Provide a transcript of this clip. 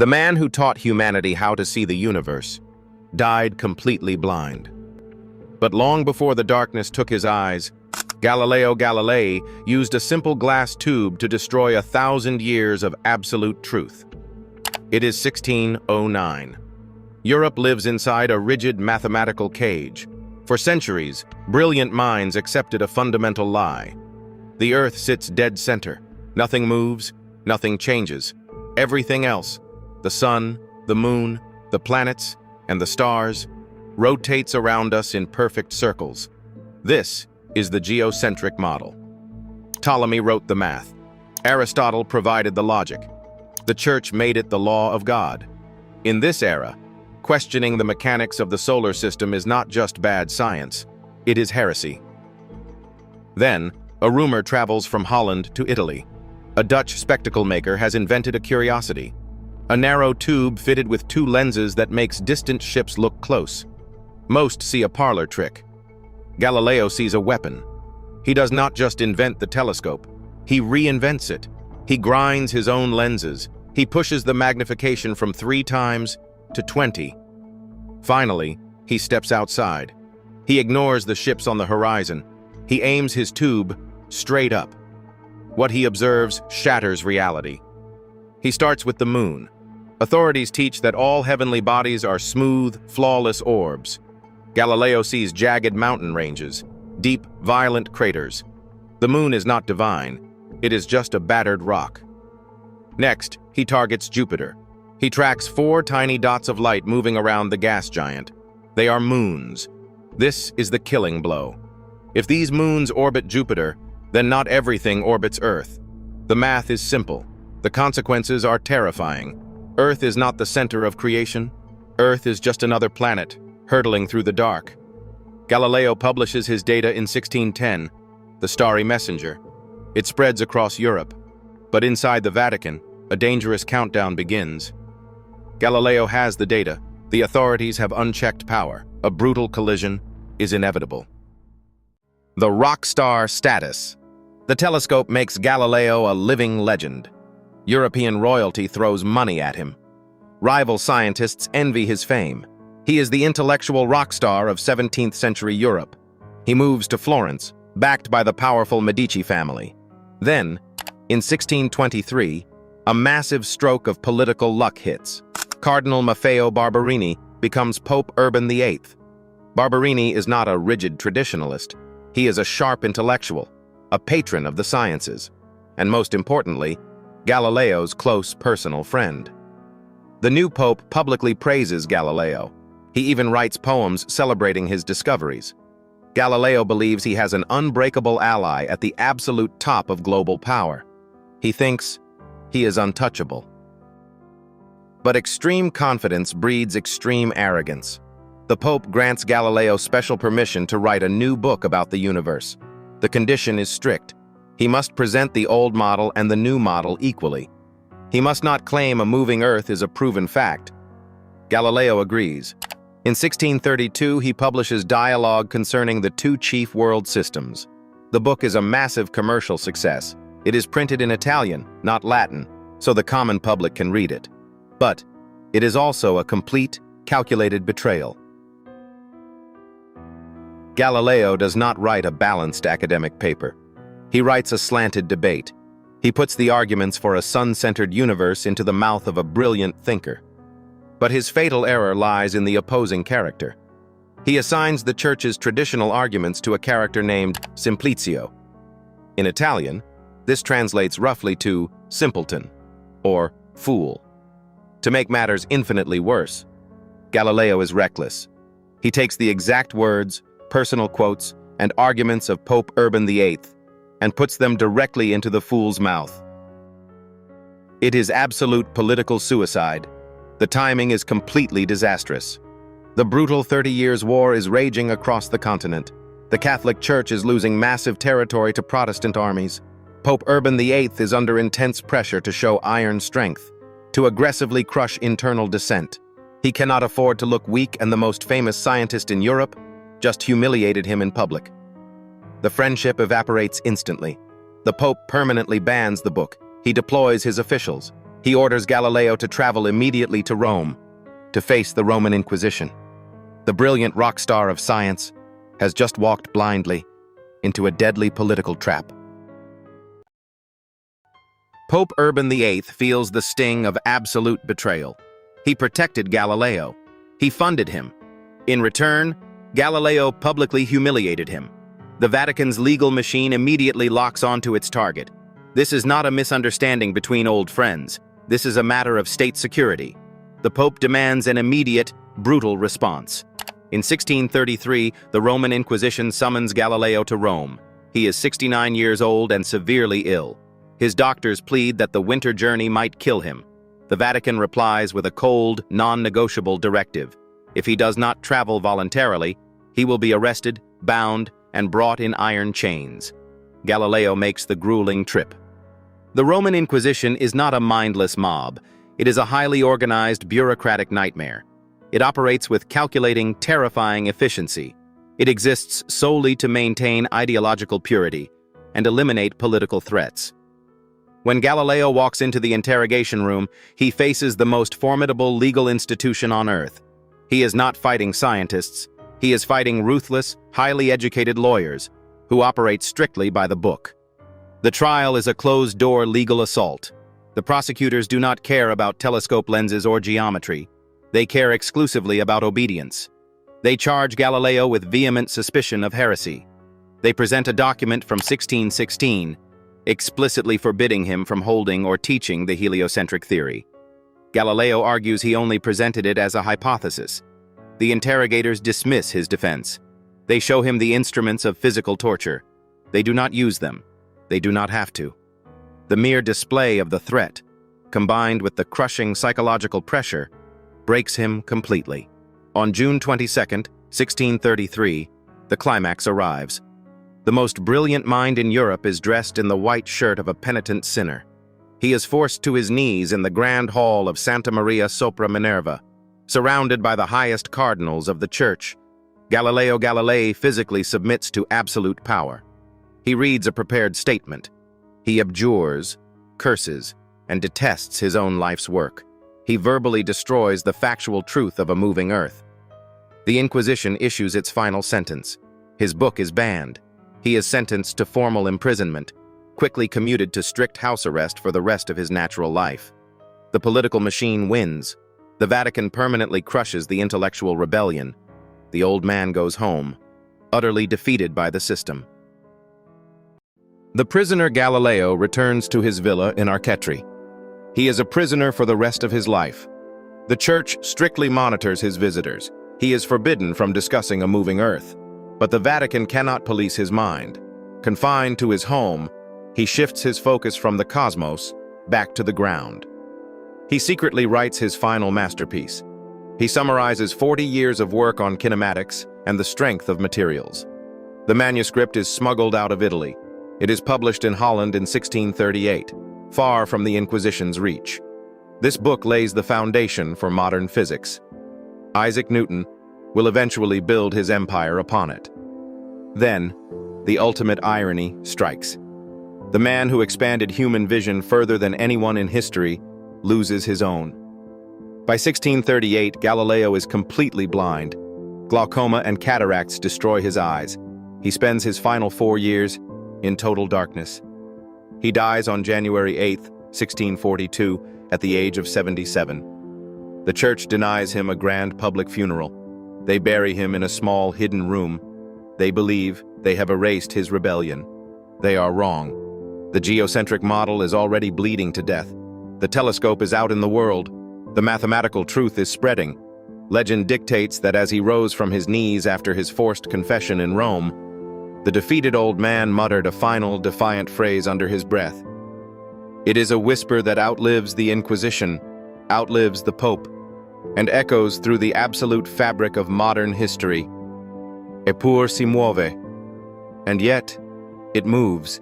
The man who taught humanity how to see the universe died completely blind. But long before the darkness took his eyes, Galileo Galilei used a simple glass tube to destroy 1,000 years of absolute truth. It is 1609. Europe lives inside a rigid mathematical cage. For centuries, brilliant minds accepted a fundamental lie. The Earth sits dead center. Nothing moves, nothing changes. Everything else, the sun, the moon, the planets, and the stars, rotates around us in perfect circles. This is the geocentric model. Ptolemy wrote the math. Aristotle provided the logic. The Church made it the law of God. In this era, questioning the mechanics of the solar system is not just bad science, it is heresy. Then, a rumor travels from Holland to Italy. A Dutch spectacle maker has invented a curiosity. A narrow tube fitted with 2 lenses that makes distant ships look close. Most see a parlor trick. Galileo sees a weapon. He does not just invent the telescope, he reinvents it. He grinds his own lenses. He pushes the magnification from 3 times to 20. Finally, he steps outside. He ignores the ships on the horizon. He aims his tube straight up. What he observes shatters reality. He starts with the moon. Authorities teach that all heavenly bodies are smooth, flawless orbs. Galileo sees jagged mountain ranges, deep, violent craters. The moon is not divine. It is just a battered rock. Next, he targets Jupiter. He tracks 4 tiny dots of light moving around the gas giant. They are moons. This is the killing blow. If these moons orbit Jupiter, then not everything orbits Earth. The math is simple. The consequences are terrifying. Earth is not the center of creation. Earth is just another planet, hurtling through the dark. Galileo publishes his data in 1610, the Starry Messenger. It spreads across Europe. But inside the Vatican, a dangerous countdown begins. Galileo has the data. The authorities have unchecked power. A brutal collision is inevitable. The Rockstar status. The telescope makes Galileo a living legend. European royalty throws money at him. Rival scientists envy his fame. He is the intellectual rock star of 17th century Europe. He moves to Florence, backed by the powerful Medici family. Then, in 1623, a massive stroke of political luck hits. Cardinal Maffeo Barberini becomes Pope Urban VIII. Barberini is not a rigid traditionalist. He is a sharp intellectual, a patron of the sciences, and most importantly, Galileo's close personal friend. The new pope publicly praises Galileo. He even writes poems celebrating his discoveries. Galileo believes he has an unbreakable ally at the absolute top of global power. He thinks he is untouchable. But extreme confidence breeds extreme arrogance. The Pope grants Galileo special permission to write a new book about the universe. The condition is strict. He must present the old model and the new model equally. He must not claim a moving Earth is a proven fact. Galileo agrees. In 1632, he publishes Dialogue concerning the 2 chief world systems. The book is a massive commercial success. It is printed in Italian, not Latin, so the common public can read it. But it is also a complete, calculated betrayal. Galileo does not write a balanced academic paper. He writes a slanted debate. He puts the arguments for a sun-centered universe into the mouth of a brilliant thinker. But his fatal error lies in the opposing character. He assigns the Church's traditional arguments to a character named Simplicio. In Italian, this translates roughly to simpleton, or fool. To make matters infinitely worse, Galileo is reckless. He takes the exact words, personal quotes, and arguments of Pope Urban VIII and puts them directly into the fool's mouth. It is absolute political suicide. The timing is completely disastrous. The brutal 30 Years' War is raging across the continent. The Catholic Church is losing massive territory to Protestant armies. Pope Urban VIII is under intense pressure to show iron strength, to aggressively crush internal dissent. He cannot afford to look weak, and the most famous scientist in Europe just humiliated him in public. The friendship evaporates instantly. The Pope permanently bans the book. He deploys his officials. He orders Galileo to travel immediately to Rome to face the Roman Inquisition. The brilliant rock star of science has just walked blindly into a deadly political trap. Pope Urban VIII feels the sting of absolute betrayal. He protected Galileo. He funded him. In return, Galileo publicly humiliated him. The Vatican's legal machine immediately locks onto its target. This is not a misunderstanding between old friends. This is a matter of state security. The Pope demands an immediate, brutal response. In 1633, the Roman Inquisition summons Galileo to Rome. He is 69 years old and severely ill. His doctors plead that the winter journey might kill him. The Vatican replies with a cold, non-negotiable directive. If he does not travel voluntarily, he will be arrested, bound, and brought in iron chains. Galileo makes the grueling trip. The Roman Inquisition is not a mindless mob. It is a highly organized, bureaucratic nightmare. It operates with calculating, terrifying efficiency. It exists solely to maintain ideological purity and eliminate political threats. When Galileo walks into the interrogation room, he faces the most formidable legal institution on Earth. He is not fighting scientists. He is fighting ruthless, highly educated lawyers who operate strictly by the book. The trial is a closed-door legal assault. The prosecutors do not care about telescope lenses or geometry. They care exclusively about obedience. They charge Galileo with vehement suspicion of heresy. They present a document from 1616, explicitly forbidding him from holding or teaching the heliocentric theory. Galileo argues he only presented it as a hypothesis. The interrogators dismiss his defense. They show him the instruments of physical torture. They do not use them. They do not have to. The mere display of the threat, combined with the crushing psychological pressure, breaks him completely. On June 22, 1633, the climax arrives. The most brilliant mind in Europe is dressed in the white shirt of a penitent sinner. He is forced to his knees in the grand hall of Santa Maria sopra Minerva, surrounded by the highest cardinals of the church. Galileo Galilei physically submits to absolute power. He reads a prepared statement. He abjures, curses, and detests his own life's work. He verbally destroys the factual truth of a moving earth. The Inquisition issues its final sentence. His book is banned. He is sentenced to formal imprisonment, quickly commuted to strict house arrest for the rest of his natural life. The political machine wins. The Vatican permanently crushes the intellectual rebellion. The old man goes home, utterly defeated by the system. The prisoner Galileo returns to his villa in Arcetri. He is a prisoner for the rest of his life. The church strictly monitors his visitors. He is forbidden from discussing a moving earth. But the Vatican cannot police his mind. Confined to his home, he shifts his focus from the cosmos back to the ground. He secretly writes his final masterpiece. He summarizes 40 years of work on kinematics and the strength of materials. The manuscript is smuggled out of Italy. It is published in Holland in 1638. Far from the Inquisition's reach. This book lays the foundation for modern physics. Isaac Newton will eventually build his empire upon it. Then, the ultimate irony strikes. The man who expanded human vision further than anyone in history loses his own. By 1638, Galileo is completely blind. Glaucoma and cataracts destroy his eyes. He spends his final 4 years in total darkness. He dies on January 8, 1642, at the age of 77. The church denies him a grand public funeral. They bury him in a small hidden room. They believe they have erased his rebellion. They are wrong. The geocentric model is already bleeding to death. The telescope is out in the world. The mathematical truth is spreading. Legend dictates that as he rose from his knees after his forced confession in Rome, the defeated old man muttered a final, defiant phrase under his breath. It is a whisper that outlives the Inquisition, outlives the Pope, and echoes through the absolute fabric of modern history. Eppur si muove. And yet, it moves.